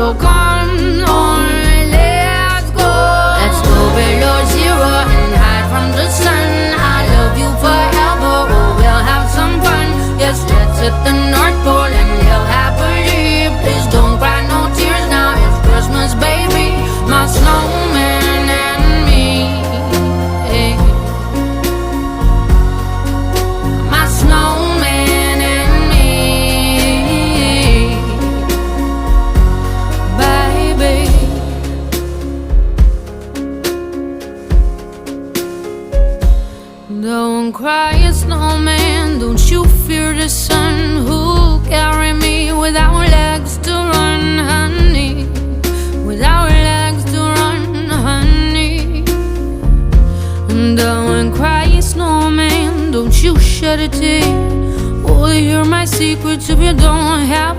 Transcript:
So come on, let's go. Let's go below zero and hide from the sun. I love you forever, oh, we'll have some fun. Yes, let's hit the North Pole and live happily. Please don't cry no tears now, it's Christmas, baby. My snowman and me. My snowman and me, baby. Don't cry, snowman, don't you fear the sun. Who'll carry me without legs to run, honey? Without legs to run, honey. Don't cry, snowman, don't you shed a tear. Will you hear my secrets if you don't have